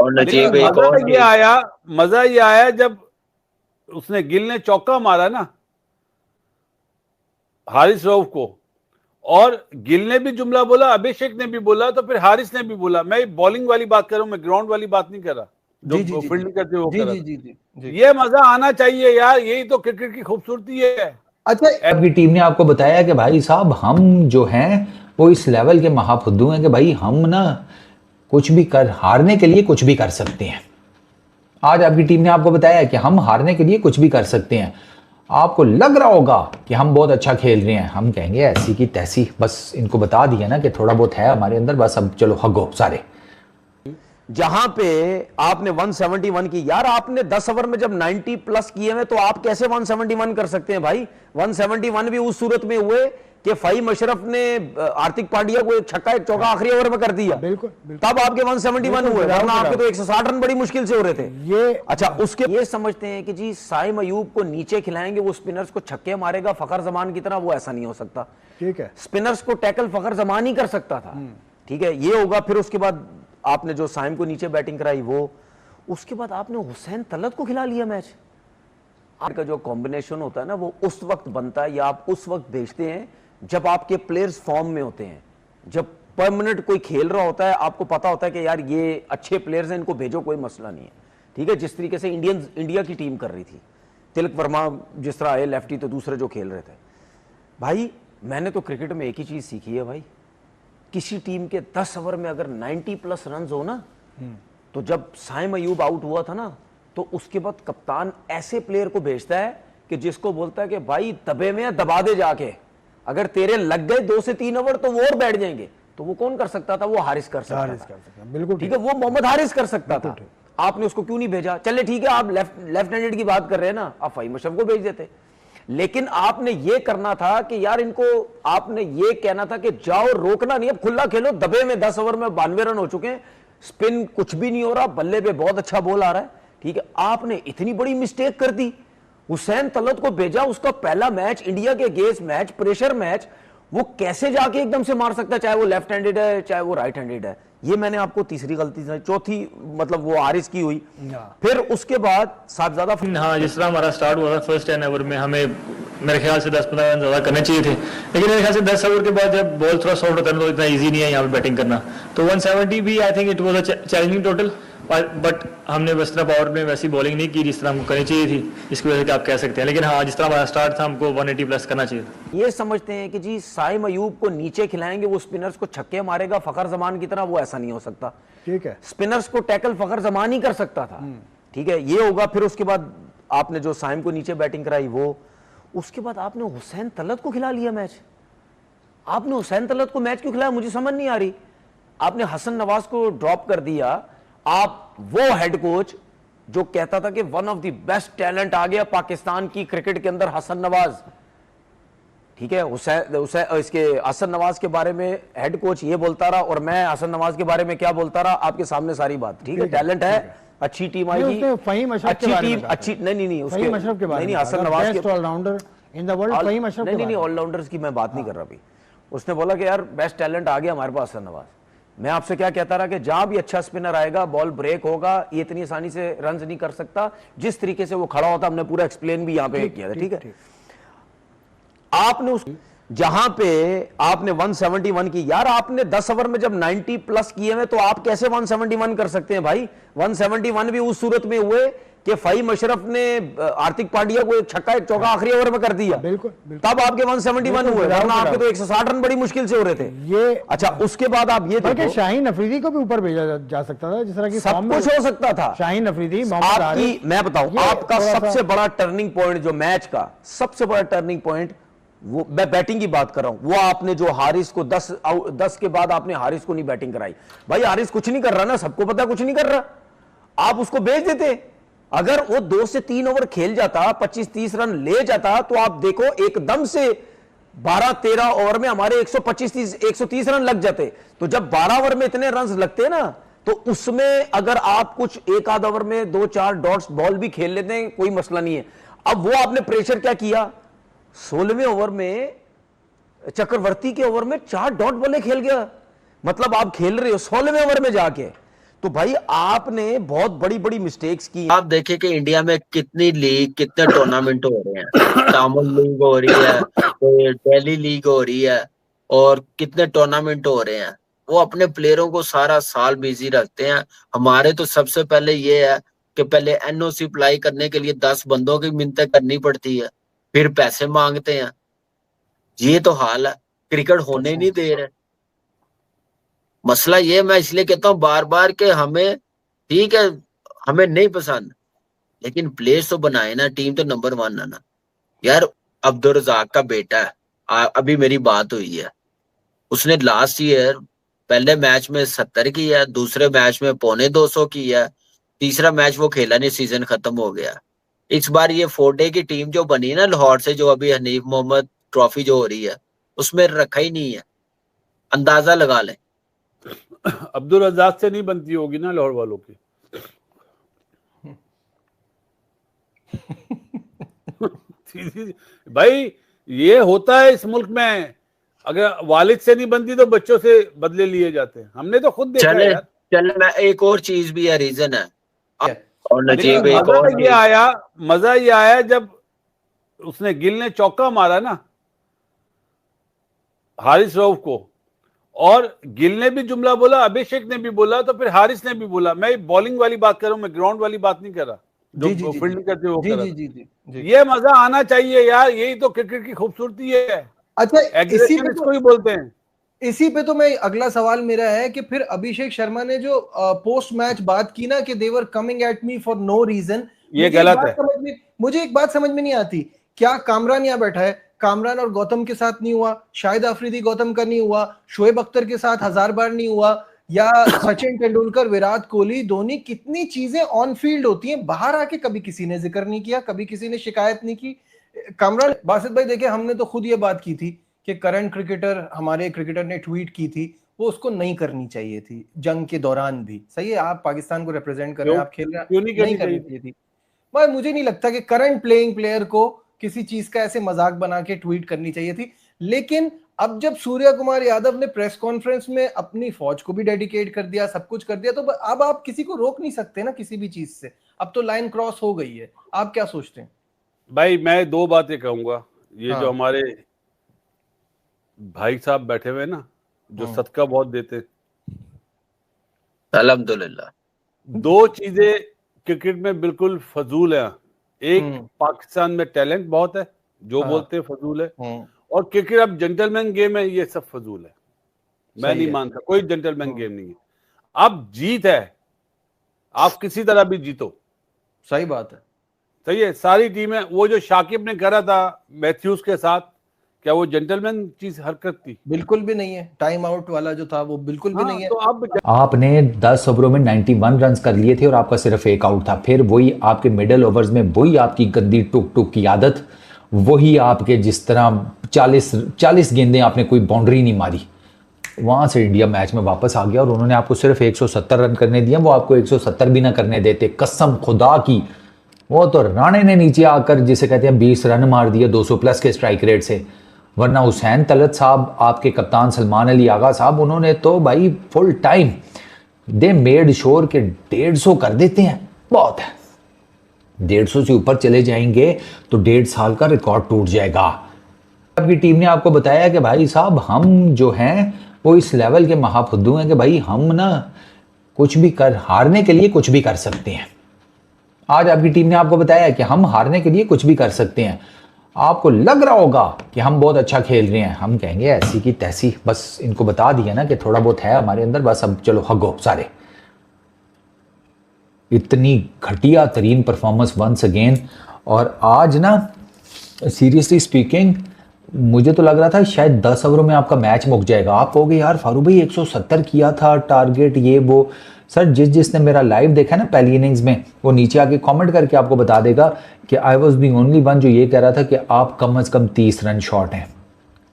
और नजीब एक मजा और ये आया, मजा ये आया जब उसने गिल ने चौका मारा ना हारिस रऊफ को, और गिल ने भी जुमला बोला, अभिषेक ने भी बोला, तो फिर हारिस ने भी बोला। मैं बॉलिंग वाली बात कर रहा हूं, मैं ग्राउंड वाली बात नहीं कर रहा, जो फील्डिंग करते हुए वो कर रहा था। ये मजा आना चाहिए यार, यही तो क्रिकेट की खूबसूरती है। अच्छा, आपकी टीम ने आपको बताया कि भाई साहब हम जो हैं वो इस लेवल के महाफुद्दू हैं कि भाई हम ना कुछ भी कर, हारने के लिए कुछ भी कर सकते हैं। आज आपकी टीम ने आपको बताया कि हम हारने के लिए कुछ भी कर सकते हैं। आपको लग रहा होगा कि हम बहुत अच्छा खेल रहे हैं, हम कहेंगे ऐसी की तैसी, बस इनको बता दिया ना कि थोड़ा बहुत है हमारे अंदर, बस अब चलो हगो सारे। जहां पे आपने 171 की, यार आपने 10 ओवर में जब 90 प्लस किए हैं तो आप कैसे 171 कर सकते हैं भाई? 171 भी उस सूरत में हुए कि फहीम अशरफ ने हार्दिक पांड्या को एक छक्का एक चौका आखिरी ओवर में कर दिया, बिल्कुल, तब आपके 171 हुए, वरना आपके तो 160 रन बड़ी मुश्किल से हो रहे थे। ये अच्छा, उसके ये समझते हैं कि जी साइम अयूब को नीचे खिलाएंगे, वो स्पिनर्स को छक्के मारेगा फखर जमान की तरह, वो ऐसा नहीं हो सकता। ठीक है, स्पिनर्स को टैकल फखर जमान ही कर सकता था। ठीक है, ये होगा। फिर उसके बाद आपने जो साइम को नीचे बैटिंग कराई वो, उसके बाद आपने हुसैन तलत को खिला लिया मैच। आपका जो कॉम्बिनेशन होता है ना वो उस वक्त बनता है, या आप उस वक्त भेजते हैं जब आपके प्लेयर्स फॉर्म में होते हैं, जब परमानेंट कोई खेल रहा होता है, आपको पता होता है कि यार ये अच्छे प्लेयर्स हैं, इनको भेजो, कोई मसला नहीं है। ठीक है, जिस तरीके से इंडिया की टीम कर रही थी, तिलक वर्मा जिस तरह आए लेफ्टी, तो दूसरे जो खेल रहे थे। भाई मैंने तो क्रिकेट में एक ही चीज सीखी है भाई, किसी टीम के 10 ओवर में अगर 90 प्लस रन हो ना, तो जब साइम अयूब आउट हुआ था ना, तो उसके बाद कप्तान ऐसे प्लेयर को भेजता है कि जिसको बोलता है कि भाई दबे में दबा दे जाके, अगर तेरे लग गए 2 से 3 ओवर तो वो और बैठ जाएंगे। तो वो कौन कर सकता था? वो हारिस कर सकता था। बिल्कुल ठीक है, वो मोहम्मद हारिस कर सकता था। आपने उसको क्यों नहीं भेजा? चले ठीक है, आप लेफ्ट हैंडेड की बात कर रहे हैं ना, आप फहीम अशरफ को भेज देते। लेकिन आपने ये करना था कि यार इनको, आपने ये कहना था कि जाओ, रोकना नहीं, अब खुला खेलो, दबे में 10 ओवर में 92 रन हो चुके हैं, स्पिन कुछ भी नहीं हो रहा, बल्ले पे बहुत अच्छा बॉल आ रहा है। ठीक है, आपने इतनी बड़ी मिस्टेक कर दी, हुसैन तलत को भेजा, उसका पहला मैच इंडिया के अगेंस्ट मैच, प्रेशर मैच, वो कैसे जाके एकदम से मार सकता है, चाहे वो लेफ्ट हैंडेड है चाहे वो राइट हैंडेड है। ये मैंने आपको तीसरी गलती, चौथी मतलब वो हारिस की हुई। फिर उसके बाद साहबजादा, हाँ, जिस तरह हमारा स्टार्ट हुआ था फर्स्ट 10 ओवर में, हमें मेरे ख्याल से 10-15 रन ज्यादा करने चाहिए थे, लेकिन मेरे ख्याल से 10 ओवर के बाद जब बॉल थोड़ा सॉफ्ट होता है तो इतना इजी नहीं है यहाँ पे बैटिंग करना। तो 170 भी I think it was a challenging total, but हमने बस तरह पावर में वैसी बॉलिंग नहीं की जिस तरह हमको करनी चाहिए थी, इसकी वजह से आप कह सकते हैं। लेकिन हाँ, जिस तरह हमारा स्टार्ट था हमको 180 प्लस करना चाहिए था। ये समझते हैं कि जी साइम अयूब को नीचे खिलाएंगे, वो स्पिनर्स को छक्के मारेगा फखर जमान की तरह, वो ऐसा नहीं हो सकता। ठीक है, स्पिनर्स को टैकल फखर जमान ही कर सकता था। ठीक है, ये होगा। फिर उसके बाद आपने जो साइम को नीचे बैटिंग कराई वो, उसके बाद आपने हुसैन तलत को खिला लिया मैच। आपने हुसैन तलत को मैच क्यों खिलाया मुझे समझ नहीं आ रही। आपने हसन नवाज को ड्रॉप कर दिया। आप वो हेड कोच जो कहता था कि one of the best talent आ गया पाकिस्तान की क्रिकेट के अंदर, हसन नवाज। ठीक है, इसके हसन नवाज के बारे में हेड कोच ये बोलता रहा, और मैं हसन नवाज के बारे में क्या बोलता रहा आपके सामने सारी बात। ठीक है, टैलेंट है, अच्छी टीम आएगी, फहीम अशरफ अच्छी टीम, अच्छी नहीं उसके नहीं, हसन नवाज के allrounder in the world, Faheem Ashraf नहीं ऑलराउंडर्स की मैं बात नहीं कर रहा अभी। उसने बोला कि यार बेस्ट टैलेंट आ गया हमारे पास हसन नवाज। मैं आपसे क्या कहता रहा कि जहां भी अच्छा स्पिनर आएगा बॉल ब्रेक होगा, ये इतनी आसानी से रन नहीं कर सकता। जिस तरीके से वो खड़ा होता, हमने पूरा एक्सप्लेन भी यहां पे किया था। ठीक है, आपने उस जहां पे आपने 171 की, यार आपने 10 ओवर में जब 90 प्लस किए हैं तो आप कैसे 171 कर सकते हैं भाई? 171 भी उस सूरत में हुए कि फहीम अशरफ ने हार्दिक पांड्या को एक छक्का एक चौका आखिरी ओवर में कर दिया, बिल्कुल, तब आपके 171 हुए, वरना आपके तो 160 रन बड़ी मुश्किल से हो रहे थे। ये अच्छा, उसके बाद आप ये देखो, शाहीन अफरीदी को भी ऊपर भेजा जा सकता था, जिस तरह की सब कुछ हो सकता था। शाहीन अफरीदी, आपकी मैं बताऊं, आपका सबसे बड़ा टर्निंग पॉइंट जो मैच का सबसे बड़ा टर्निंग पॉइंट, वो मैं बैटिंग की बात कर रहा हूं, वो आपने जो हारिस को 10 के बाद आपने हारिस को नहीं बैटिंग कराई। भाई हारिस कुछ नहीं कर रहा ना, सबको पता कुछ नहीं कर रहा, आप उसको भेज देते। अगर वो 2 से 3 ओवर खेल जाता, 25-30 रन ले जाता, तो आप देखो एकदम से 12-13 ओवर में हमारे 125-130 रन लग जाते। तो जब 12 ओवर में इतने रन लगते ना, तो उसमें अगर आप कुछ एक आध ओवर में 2-4 डॉट्स बॉल भी खेल लेते हैं, कोई मसला नहीं है। अब वो आपने प्रेशर क्या किया, 16वें ओवर में चक्रवर्ती के ओवर में 4 डॉट बॉलें खेल गया। मतलब आप खेल रहे हो 16वें ओवर में जाके, तो भाई आपने बहुत बड़ी बड़ी मिस्टेक्स की। आप देखें कि इंडिया में कितनी लीग, कितने टूर्नामेंट हो रहे हैं। तामुल लीग हो रही है, दिल्ली लीग हो रही है, और कितने टूर्नामेंट हो रहे हैं। वो अपने प्लेयरों को सारा साल बिजी रखते हैं। हमारे तो सबसे पहले ये है कि पहले एनओसी अप्लाई करने के लिए 10 बंदों की मिन्नतें करनी पड़ती है, फिर पैसे मांगते हैं। ये तो हाल है, क्रिकेट होने ही नहीं दे रहे। मसला ये, मैं इसलिए कहता हूँ बार बार कि हमें, ठीक है हमें नहीं पसंद, लेकिन प्लेयर्स तो बनाए ना, टीम तो नंबर 1 है ना यार। अब्दुल रजाक का बेटा है, अभी मेरी बात हुई है, उसने लास्ट ईयर पहले मैच में 70 किया, दूसरे मैच में 250 किया, तीसरा मैच वो खेला नहीं, सीजन खत्म हो गया। इस बार ये 4 डे की टीम जो बनी ना लाहौर से, जो अभी हनीफ मोहम्मद ट्रॉफी जो हो रही है, उसमें रखा ही नहीं है। अंदाजा लगा लें। अब्दुल रजाक से नहीं बनती होगी ना लाहौर वालों की। भाई ये होता है इस मुल्क में, अगर वालिद से नहीं बनती तो बच्चों से बदले लिए जाते हैं। हमने तो खुद देखा है यार। चले मैं एक और चीज भी है, रीजन है। और नजीब लेकिन एक और मजा ये आया जब उसने, गिल ने चौका मारा ना हारिस रऊफ को, और गिल ने भी जुमला बोला, अभिषेक ने भी बोला, तो फिर हारिस ने भी बोला। मैं बॉलिंग वाली बात कर रहा हूं, मैं ग्राउंड वाली बात नहीं कर रहा, जो फील्डिंग करते हो कर रहा। ये मजा आना चाहिए यार, यही तो क्रिकेट की खूबसूरती है। अच्छा, इसी पे इसको ही बोलते हैं। इसी पे तो मैं, अगला सवाल मेरा है कि फिर अभिषेक शर्मा ने जो पोस्ट मैच बात की ना कि they were coming at me for no reason, ये गलत है। मुझे एक बात समझ में नहीं आती, क्या कामरान यहाँ बैठा है, कामरान और गौतम के साथ नहीं हुआ, शाहिद अफरीदी गौतम का नहीं हुआ, शोएब अख्तर के साथ 1000 बार नहीं हुआ, या सचिन तेंदुलकर, विराट कोहली, धोनी, कितनी चीजें ऑन फील्ड होती हैं, बाहर आके कभी किसी ने जिक्र नहीं किया, कभी किसी ने शिकायत नहीं की। कामरान, बासित भाई देखिए, हमने तो खुद ये बात की थी कि करंट क्रिकेटर, हमारे क्रिकेटर ने ट्वीट की थी, वो उसको नहीं करनी चाहिए थी जंग के दौरान भी। सही है, आप पाकिस्तान को रिप्रेजेंट कर रहे हैं, आप खेल रहे हैं, नहीं करनी चाहिए थी। पर मुझे नहीं लगता कि करंट प्लेइंग प्लेयर को किसी चीज का ऐसे मजाक बना के ट्वीट करनी चाहिए थी। लेकिन अब जब सूर्या कुमार यादव ने प्रेस कॉन्फ्रेंस में अपनी फौज को भी डेडिकेट कर दिया, सब कुछ कर दिया, तो अब आप किसी को रोक नहीं सकते ना किसी भी चीज से। अब तो लाइन क्रॉस हो गई है। आप क्या सोचते हैं? भाई मैं 2 बातें कहूंगा। ये जो हमारे भाई साहब बैठे हुए ना, जो सदका बहुत देते, अल्हम्दुलिल्लाह, 2 चीजें क्रिकेट में बिल्कुल फजूल है। एक, पाकिस्तान में टैलेंट बहुत है, जो बोलते हैं फजूल है, और क्रिकेट अब जेंटलमैन गेम है, ये सब फजूल है। मैं नहीं मानता, कोई जेंटलमैन गेम नहीं है। अब जीत है, आप किसी तरह भी जीतो। सही बात है, सही है। सारी टीमें, वो जो शाकिब ने करा था मैथ्यूज के साथ, क्या वो जेंटलमैन चीज हरकत थी? बिल्कुल भी नहीं है। टाइम आउट वाला जो था वो बिल्कुल भी नहीं है। तो अब आपने 10 ओवरों में 91 रन कर लिए थे और आपका सिर्फ 1 आउट था। फिर वही आपके मिडिल ओवर्स में वही आपकी गंदी टुक टुक की आदत, वही आपके जिस तरह 40 गेंदें आपने कोई बाउंड्री नहीं मारी, वहां से इंडिया मैच में वापस आ गया और उन्होंने आपको सिर्फ 170 रन करने दिए। वो आपको 170 भी ना करने देते, कसम खुदा की। वो तो राणे ने नीचे आकर, जिसे कहते हैं, 20 रन मार दिए 200 प्लस के स्ट्राइक रेट से। वरना हुसैन तलत साहब, आपके कप्तान सलमान अली आगा साहब, उन्होंने तो भाई full time they made sure के 150 कर देते हैं। बहुत है, 150 से ऊपर चले जाएंगे तो 1.5 साल का रिकॉर्ड टूट जाएगा। आपकी टीम ने आपको बताया कि भाई साहब, हम जो हैं वो इस लेवल के महाफुद्दू हैं कि भाई हम ना कुछ भी कर, हारने के लिए कुछ भी कर सकते हैं। आज आपकी टीम ने आपको बताया कि हम हारने के लिए कुछ भी कर सकते हैं। आपको लग रहा होगा कि हम बहुत अच्छा खेल रहे हैं, हम कहेंगे ऐसी की तैसी, बस इनको बता दिया ना कि थोड़ा बहुत है हमारे अंदर, बस अब चलो हगो सारे। इतनी घटिया तरीन परफॉर्मेंस वंस अगेन। और आज ना सीरियसली स्पीकिंग, मुझे तो लग रहा था शायद 10 ओवरों में आपका मैच मुक जाएगा। आप कहोगे यार फारूक भाई 170 किया था टारगेट, ये वो। सर, जिसने मेरा लाइव देखा ना पहली इनिंग्स में, वो नीचे आके कमेंट करके आपको बता देगा कि I was the only one जो ये कह रहा था कि आप कम अज़ कम 30 रन शॉर्ट हैं,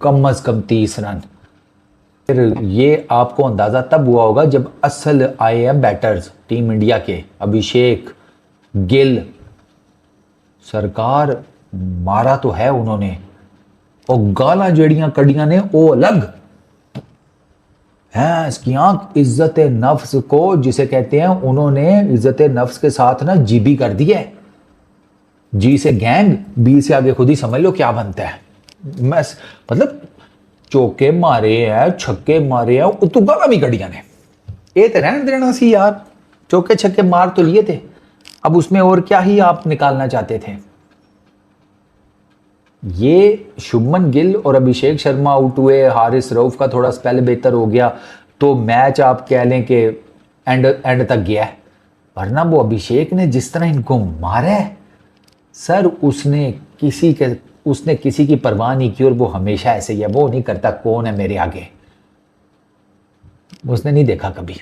कम अज़ कम 30 रन। फिर ये आपको अंदाज़ा तब हुआ होगा जब असल आए हैं बैटर्स टीम इंडिया के, अभिषेक, गिल। सरकार मारा तो है उन्होंने, और गाला जड़ियां कड़ियां ने वो अलग। हैं इसकी आंख इज्जत नफ्स को जिसे कहते हैं, उन्होंने इज्जत नफ्स के साथ ना जीबी कर दिया है। जी से गैंग, बी से आगे खुद ही समझ लो क्या बनता है। मैं मतलब चौके मारे हैं, छक्के मारे हैं, उतुगा का भी गड़िया ने ये तो रहन देना सी यार, चौके छक्के मार तो लिए थे, अब उसमें और क्या ही आप निकालना चाहते थे। ये शुभमन गिल और अभिषेक शर्मा आउट हुए, हारिस रऊफ का थोड़ा स्पेल बेहतर हो गया तो मैच आप कह लें कि एंड तक गया है, वरना वो अभिषेक ने जिस तरह इनको मारा है सर, उसने किसी की परवाह नहीं की, और वो हमेशा ऐसे ही है, वो नहीं करता कौन है मेरे आगे, उसने नहीं देखा कभी।